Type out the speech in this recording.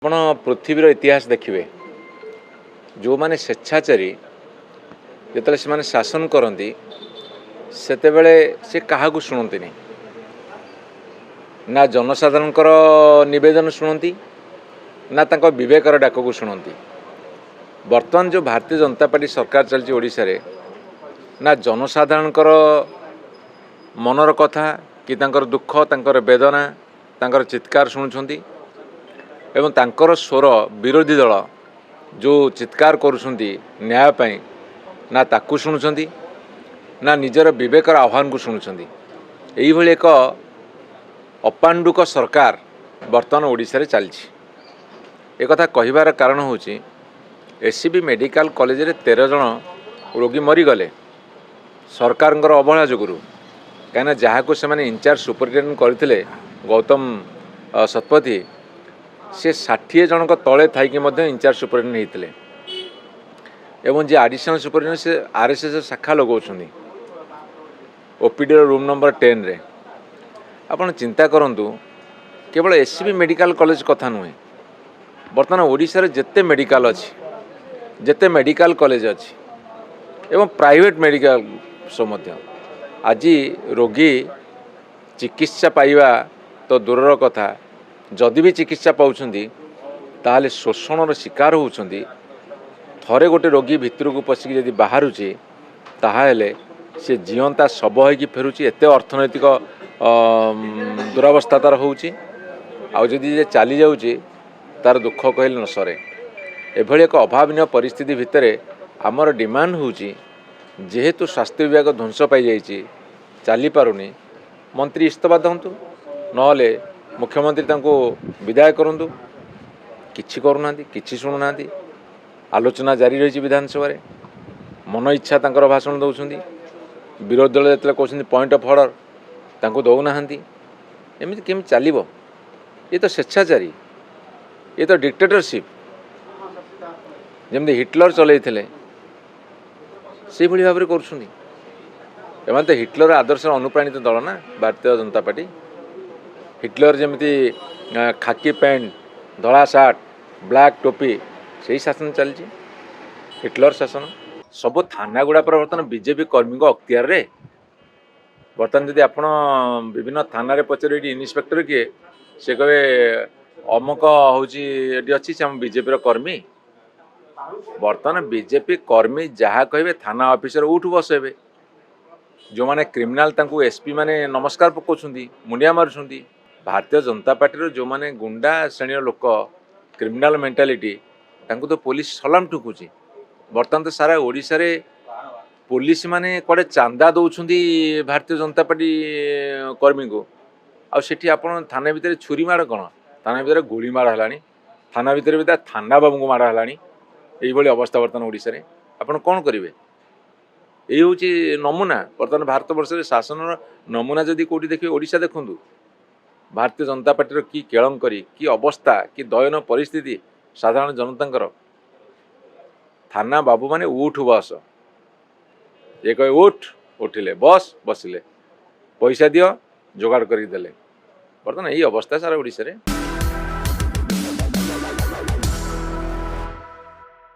ଆପଣ ପୃଥିବୀର ଇତିହାସ ଦେଖିବେ, ଯେଉଁମାନେ ସ୍ୱେଚ୍ଛାଚାରୀ ଯେତେବେଳେ ସେମାନେ ଶାସନ କରନ୍ତି ସେତେବେଳେ ସେ କାହାକୁ ଶୁଣନ୍ତିନି, ନା ଜନସାଧାରଣଙ୍କର ନିବେଦନ ଶୁଣନ୍ତି ନା ତାଙ୍କ ବିବେକର ଡାକକୁ ଶୁଣନ୍ତି। ବର୍ତ୍ତମାନ ଯେଉଁ ଭାରତୀୟ ଜନତା ପାର୍ଟି ସରକାର ଚାଲିଛି ଓଡ଼ିଶାରେ, ନା ଜନସାଧାରଣଙ୍କର ମନର କଥା କି ତାଙ୍କର ଦୁଃଖ, ତାଙ୍କର ବେଦନା, ତାଙ୍କର ଚିତ୍କାର ଶୁଣୁଛନ୍ତି ଏବଂ ତାଙ୍କର ସ୍ୱର ବିରୋଧୀ ଦଳ ଯେଉଁ ଚିତ୍କାର କରୁଛନ୍ତି ନ୍ୟାୟ ପାଇଁ, ନା ତାକୁ ଶୁଣୁଛନ୍ତି ନା ନିଜର ବିବେକର ଆହ୍ୱାନକୁ ଶୁଣୁଛନ୍ତି। ଏଇଭଳି ଏକ ଅପାଣ୍ଡୁକ ସରକାର ବର୍ତ୍ତମାନ ଓଡ଼ିଶାରେ ଚାଲିଛି। ଏକଥା କହିବାର କାରଣ ହେଉଛି ଏସ୍ସିବି ମେଡ଼ିକାଲ କଲେଜରେ 13 ଜଣ ରୋଗୀ ମରିଗଲେ ସରକାରଙ୍କର ଅବହେଳା ଯୋଗୁଁ। କାହିଁକିନା ଯାହାକୁ ସେମାନେ ଇନଚାର୍ଜ ସୁପରିଟେଣ୍ଡେଣ୍ଟ କରିଥିଲେ ଗୌତମ ଶତପଥୀ, ସେ 60 ଜଣଙ୍କ ତଳେ ଥାଇକି ମଧ୍ୟ ଇନଚାର୍ଜ ସୁପରିଟେଣ୍ଡେଣ୍ଟ ହେଇଥିଲେ ଏବଂ ଯିଏ ଆଡ଼ିସନାଲ୍ ସୁପରିଟେଣ୍ଡେଣ୍ଟ ସେ RSS ଶାଖା ଲଗାଉଛନ୍ତି OPDର ରୁମ୍ ନମ୍ବର 10ରେ। ଆପଣ ଚିନ୍ତା କରନ୍ତୁ, କେବଳ ଏସ୍ସିବି ମେଡ଼ିକାଲ କଲେଜ କଥା ନୁହେଁ, ବର୍ତ୍ତମାନ ଓଡ଼ିଶାରେ ଯେତେ ମେଡ଼ିକାଲ ଅଛି, ଯେତେ ମେଡ଼ିକାଲ କଲେଜ ଅଛି ଏବଂ ପ୍ରାଇଭେଟ୍ ମେଡ଼ିକାଲ ସବୁ ମଧ୍ୟ, ଆଜି ରୋଗୀ ଚିକିତ୍ସା ପାଇବା ତ ଦୂରର କଥା, ଯଦି ବି ଚିକିତ୍ସା ପାଉଛନ୍ତି ତାହେଲେ ଶୋଷଣର ଶିକାର ହେଉଛନ୍ତି। ଥରେ ଗୋଟେ ରୋଗୀ ଭିତରକୁ ପଶିକି ଯଦି ବାହାରୁଛି ତାହେଲେ ସେ ଜିଅନ୍ତା ଶବ ହୋଇକି ଫେରୁଛି। ଏତେ ଅର୍ଥନୈତିକ ଦୁରାବସ୍ଥା ତାର ହେଉଛି, ଆଉ ଯଦି ଯେ ଚାଲିଯାଉଛି ତାର ଦୁଃଖ କହିଲେ ନ ସରେ। ଏଭଳି ଏକ ଅଭାବନୀୟ ପରିସ୍ଥିତି ଭିତରେ ଆମର ଡିମାଣ୍ଡ ହେଉଛି, ଯେହେତୁ ସ୍ୱାସ୍ଥ୍ୟ ବିଭାଗ ଧ୍ୱଂସ ପାଇଯାଇଛି, ଚାଲିପାରୁନି, ମନ୍ତ୍ରୀ ଇସ୍ତଫା ଦିଅନ୍ତୁ, ନହେଲେ ମୁଖ୍ୟମନ୍ତ୍ରୀ ତାଙ୍କୁ ବିଦାୟ କରନ୍ତୁ। କିଛି କରୁନାହାନ୍ତି, କିଛି ଶୁଣୁନାହାନ୍ତି। ଆଲୋଚନା ଜାରି ରହିଛି ବିଧାନସଭାରେ, ମନ ଇଚ୍ଛା ତାଙ୍କର ଭାଷଣ ଦେଉଛନ୍ତି। ବିରୋଧୀ ଦଳ ଯେତେବେଳେ କହୁଛନ୍ତି ପଏଣ୍ଟ ଅଫ୍ ଅର୍ଡ଼ର, ତାଙ୍କୁ ଦେଉନାହାନ୍ତି। ଏମିତି କେମିତି ଚାଲିବ? ଏ ତ ସ୍ୱେଚ୍ଛାଚାରୀ, ଏ ତ ଡିକ୍ଟେଟରସିପ୍। ଯେମିତି ହିଟଲର ଚଲେଇଥିଲେ ସେଇଭଳି ଭାବରେ କରୁଛନ୍ତି। ଏମାନେ ତ ହିଟଲର ଆଦର୍ଶରେ ଅନୁପ୍ରାଣିତ ଦଳ ନା ଭାରତୀୟ ଜନତା ପାର୍ଟି। ହିଟଲର ଯେମିତି ଖାକି ପ୍ୟାଣ୍ଟ, ଧଳା ସାର୍ଟ, ବ୍ଲାକ୍ ଟୋପି, ସେଇ ଶାସନ ଚାଲିଛି, ହିଟଲର ଶାସନ। ସବୁ ଥାନା ଗୁଡ଼ା ପରେ ବର୍ତ୍ତମାନ ବିଜେପି କର୍ମୀଙ୍କ ଅକ୍ତିଆରରେ। ବର୍ତ୍ତମାନ ଯଦି ଆପଣ ବିଭିନ୍ନ ଥାନାରେ ପଚାରିବେ ଏଠି ଇନ୍ସପେକ୍ଟର କିଏ, ସେ କହିବେ ଅମୁକ ହେଉଛି ଏଠି ଅଛି, ସେ ଆମ ବିଜେପିର କର୍ମୀ। ବର୍ତ୍ତମାନ ବିଜେପି କର୍ମୀ ଯାହା କହିବେ ଥାନା ଅଫିସର ଉଠୁ ବସ ହେବେ। ଯେଉଁମାନେ କ୍ରିମିନାଲ ତାଙ୍କୁ ଏସ୍ପି ମାନେ ନମସ୍କାର ପକାଉଛନ୍ତି, ମୁଣ୍ଡିଆ ମାରୁଛନ୍ତି। ଭାରତୀୟ ଜନତା ପାର୍ଟିର ଯେଉଁମାନେ ଗୁଣ୍ଡା ଶ୍ରେଣୀର ଲୋକ, କ୍ରିମିନାଲ ମେଣ୍ଟାଲିଟି, ତାଙ୍କୁ ତ ପୋଲିସ ସଲାମ ଠୁକୁଛି। ବର୍ତ୍ତମାନ ତ ସାରା ଓଡ଼ିଶାରେ ପୋଲିସ ମାନେ କୁଆଡ଼େ ଚାନ୍ଦା ଦେଉଛନ୍ତି ଭାରତୀୟ ଜନତା ପାର୍ଟି କର୍ମୀଙ୍କୁ, ଆଉ ସେଠି ଆପଣ ଥାନା ଭିତରେ ଛୁରୀ ମାଡ଼ କ'ଣ, ଥାନା ଭିତରେ ଗୁଳି ମାଡ଼ ହେଲାଣି, ଥାନା ଭିତରେ ବି ତା ଥାନା ବାବୁଙ୍କୁ ମାଡ଼ ହେଲାଣି। ଏଇଭଳି ଅବସ୍ଥା ବର୍ତ୍ତମାନ ଓଡ଼ିଶାରେ। ଆପଣ କ'ଣ କରିବେ? ଏଇ ହେଉଛି ନମୁନା। ବର୍ତ୍ତମାନ ଭାରତବର୍ଷରେ ଶାସନର ନମୁନା ଯଦି କେଉଁଠି ଦେଖିବେ, ଓଡ଼ିଶା ଦେଖନ୍ତୁ। ଭାରତୀୟ ଜନତା ପାର୍ଟିର କି କେଳଙ୍କରୀ, କି ଅବସ୍ଥା, କି ଦୟନୀୟ ପରିସ୍ଥିତି ସାଧାରଣ ଜନତାଙ୍କର। ଥାନା ବାବୁ ମାନେ ଉଠ ବସ, ଏ କହେ ଉଠ, ଉଠିଲେ, ବସ, ବସିଲେ, ପଇସା ଦିଅ, ଯୋଗାଡ଼ କରିକି ଦେଲେ। ବର୍ତ୍ତମାନ ଏଇ ଅବସ୍ଥା ସାରା ଓଡ଼ିଶାରେ।